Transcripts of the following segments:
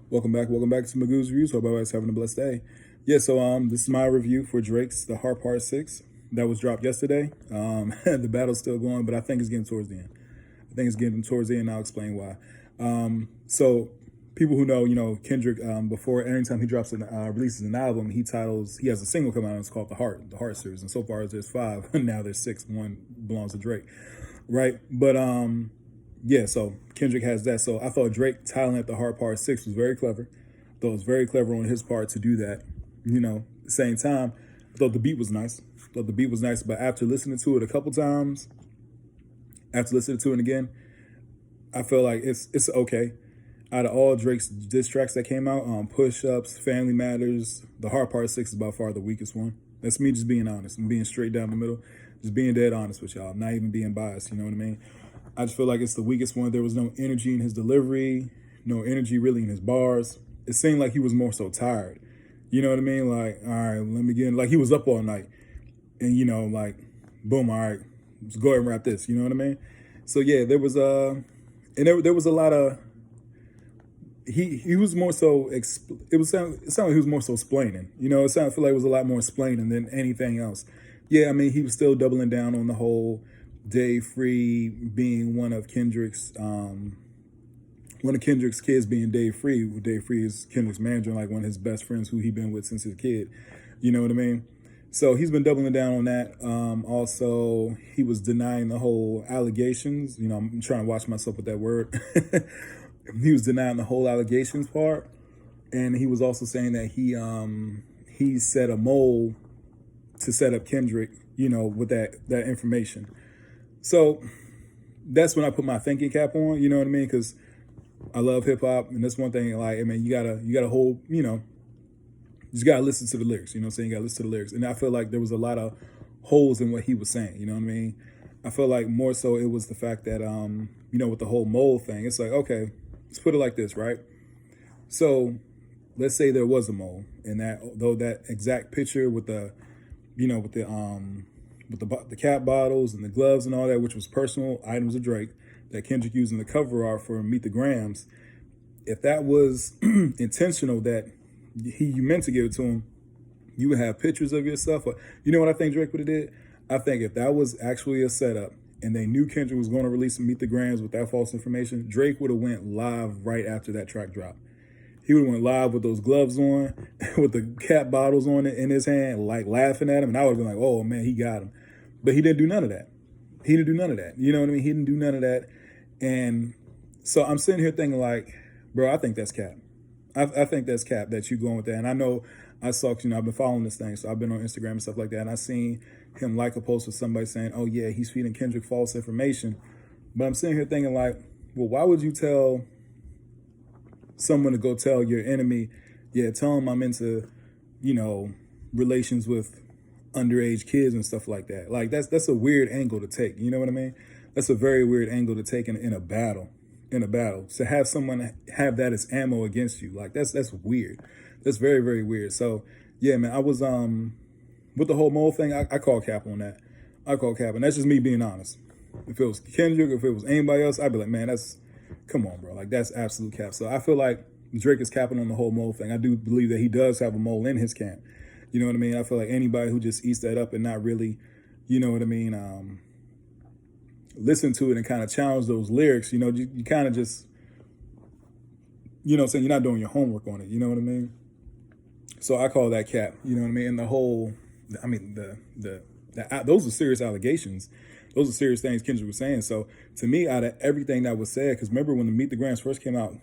Welcome back to Magoo's Reviews. Hope everybody's having a blessed day. Yeah, so this is my review for Drake's The Heart Part 6 that was dropped yesterday. The battle's still going, but I think it's getting towards the end. I think it's getting towards the end, and I'll explain why. So people who know, Kendrick, before anytime he drops releases an album, he has a single come out and it's called The Heart series. And so far there's 5, now there's 6, one belongs to Drake, right? But yeah, so Kendrick has that. So I thought Drake titling it The Hard Part 6 was very clever. I thought it was very clever on his part to do that. At the same time, I thought the beat was nice. But after listening to it a couple times, after listening to it again, I feel like it's okay. Out of all Drake's diss tracks that came out, Push Ups, Family Matters, The Hard Part 6 is by far the weakest one. That's me just being honest and being straight down the middle. Just being dead honest with y'all, not even being biased, you know what I mean? I just feel like it's the weakest one. There was no energy in his delivery, no energy really in his bars. It seemed like he was more so tired. You know what I mean? Like, all right, let me get in. Like he was up all night. And, like, boom, all right, let's go ahead and wrap this. You know what I mean? So, yeah, there was there was a lot of, he was more so, it sounded like he was more so explaining. It sounded, I feel like it was a lot more explaining than anything else. Yeah, I mean, he was still doubling down on the whole Day Free being one of Kendrick's kids being Dave Free. Dave Free is Kendrick's manager, like one of his best friends who he been with since his kid. You know what I mean? So he's been doubling down on that. Also, he was denying the whole allegations. I'm trying to watch myself with that word. He was denying the whole allegations part, and he was also saying that he set a mole to set up Kendrick. With that information. So that's when I put my thinking cap on, you know what I mean? Because I love hip hop, and that's one thing. Like, I mean, you gotta hold, you just gotta listen to the lyrics. You know what I'm saying? You gotta listen to the lyrics, and I feel like there was a lot of holes in what he was saying. You know what I mean? I feel like more so it was the fact that, with the whole mole thing, it's like, okay, let's put it like this, right? So let's say there was a mole, and that exact picture with the, with the cat bottles and the gloves and all that, which was personal items of Drake that Kendrick used in the cover art for Meet the Grams. If that was intentional, that you meant to give it to him, you would have pictures of yourself. Or, you know what I think Drake would have did? I think if that was actually a setup and they knew Kendrick was going to release Meet the Grams with that false information, Drake would have went live right after that track dropped. He would have went live with those gloves on, with the cat bottles on it in his hand, like laughing at him. And I would have been like, oh, man, he got him. But he didn't do none of that. He didn't do none of that. You know what I mean? He didn't do none of that. And so I'm sitting here thinking like, bro, I think that's cap. I think that's cap that you going with that. And I know I saw, I've been following this thing. So I've been on Instagram and stuff like that. And I seen him like a post with somebody saying, oh, yeah, he's feeding Kendrick false information. But I'm sitting here thinking like, well, why would you tell someone to go tell your enemy, yeah, tell him I'm into, relations with underage kids and stuff like that. Like that's a weird angle to take. You know what I mean? That's a very weird angle to take in a battle. To have someone have that as ammo against you, like that's weird. That's very, very weird. So yeah, man, I was with the whole mole thing, I call cap on that. I call cap, and that's just me being honest. If it was Kendrick, if it was anybody else, I'd be like, man, come on, bro. Like, that's absolute cap. So I feel like Drake is capping on the whole mole thing. I do believe that he does have a mole in his camp. You know what I mean? I feel like anybody who just eats that up and not really, you know what I mean, listen to it and kind of challenge those lyrics, you kind of just, saying you're not doing your homework on it. You know what I mean? So I call that cap. You know what I mean? And the whole, I mean, those are serious allegations. Those are serious things Kendrick was saying. So to me, out of everything that was said, because remember when the Meet the Grams first came out,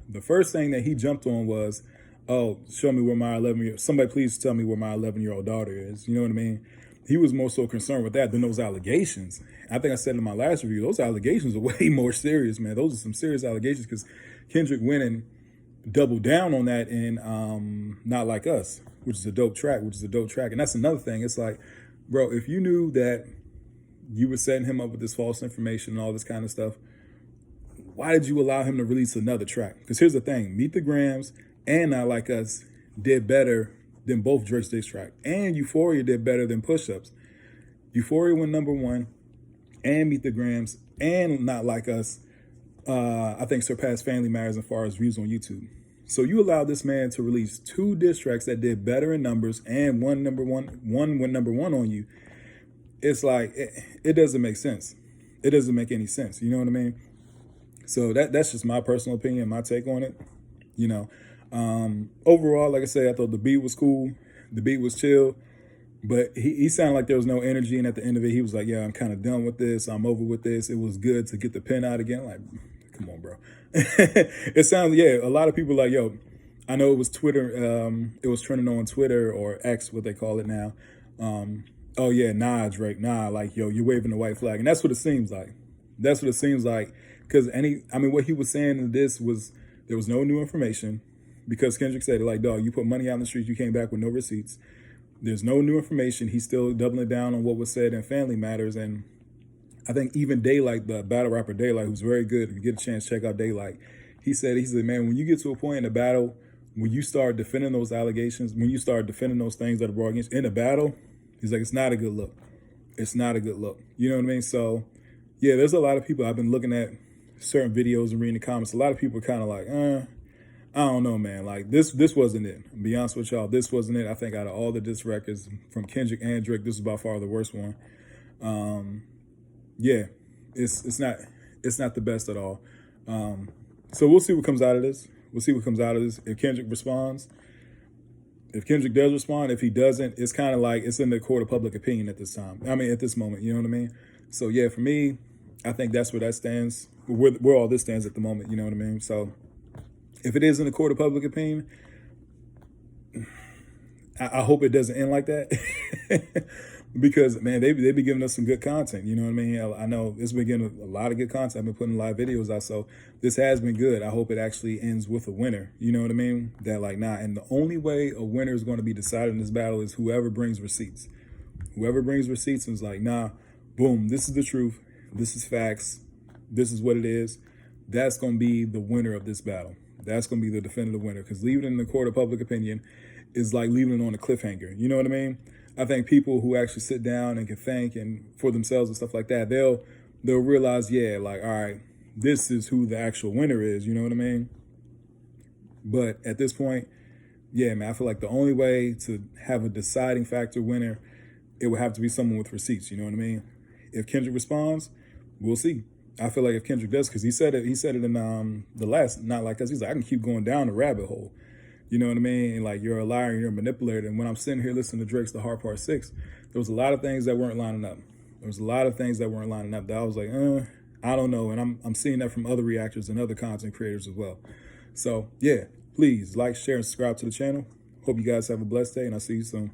the first thing that he jumped on was, oh, show me where my 11-year-old, somebody please tell me where my 11-year-old daughter is. You know what I mean? He was more so concerned with that than those allegations. I think I said in my last review, those allegations are way more serious, man. Those are some serious allegations because Kendrick went and doubled down on that in Not Like Us, which is a dope track. And that's another thing. It's like, bro, if you knew that you were setting him up with this false information and all this kind of stuff, why did you allow him to release another track? Because here's the thing, Meet the Grams and Not Like Us did better than both Drake's diss track. And Euphoria did better than Push Ups. Euphoria went #1, and Meet the Grams, and Not Like Us, I think surpassed Family Matters as far as views on YouTube. So you allowed this man to release 2 diss tracks that did better in numbers and one went number 1 on you. It's like it doesn't make sense. It doesn't make any sense. You know what I mean? So that's just my personal opinion, my take on it. You know, overall, like I said, I thought the beat was cool. The beat was chill. But he sounded like there was no energy, and at the end of it, he was like, "Yeah, I'm kind of done with this. I'm over with this. It was good to get the pen out again." Like, come on, bro. It sounds, yeah. A lot of people like, "Yo, I know it was Twitter. It was trending on Twitter or X, what they call it now. Oh yeah, nah, Drake, nah. Like, yo, you're waving the white flag, and that's what it seems like. That's what it seems like. Because what he was saying in this was there was no new information, because Kendrick said it like, dog, you put money out in the streets, you came back with no receipts. There's no new information. He's still doubling down on what was said in Family Matters. And I think even Daylight, the battle rapper Daylight, who's very good, if you get a chance, check out Daylight. He said, man, when you get to a point in the battle, when you start defending those allegations, when you start defending those things that are brought against in a battle, he's like, it's not a good look. It's not a good look. You know what I mean? So, yeah, there's a lot of people. I've been looking at certain videos and reading the comments. A lot of people are kind of like, I don't know, man. Like, this wasn't it. I'll be honest with y'all, this wasn't it. I think out of all the diss records from Kendrick and Drake, this is by far the worst one. Yeah, it's not the best at all. So we'll see what comes out of this. We'll see what comes out of this. If Kendrick responds, if Kendrick does respond, if he doesn't, it's kind of like it's in the court of public opinion at this time. I mean, at this moment, you know what I mean? So yeah, for me, I think that's where that stands, where all this stands at the moment, you know what I mean? So if it is in the court of public opinion, I hope it doesn't end like that. Because, man, they be giving us some good content, you know what I mean? I know it's been getting a lot of good content. I've been putting live videos out, so this has been good. I hope it actually ends with a winner, you know what I mean? That like, nah, and the only way a winner is going to be decided in this battle is whoever brings receipts. Whoever brings receipts and is like, nah, boom, this is the truth. This is facts. This is what it is. That's going to be the winner of this battle. That's going to be the definitive winner, because leaving it in the court of public opinion is like leaving it on a cliffhanger. You know what I mean? I think people who actually sit down and can think and for themselves and stuff like that, they'll realize, yeah, like, all right, this is who the actual winner is. You know what I mean? But at this point, yeah, man, I feel like the only way to have a deciding factor winner, it would have to be someone with receipts. You know what I mean? If Kendrick responds, we'll see. I feel like if Kendrick does, because he said it in the last, not like us. He's like, I can keep going down the rabbit hole. You know what I mean? And like, you're a liar, you're a manipulator. And when I'm sitting here listening to Drake's The Hard Part 6, there was a lot of things that weren't lining up. There was a lot of things that weren't lining up that I was like, I don't know. And I'm seeing that from other reactors and other content creators as well. So yeah, please like, share, and subscribe to the channel. Hope you guys have a blessed day, and I'll see you soon.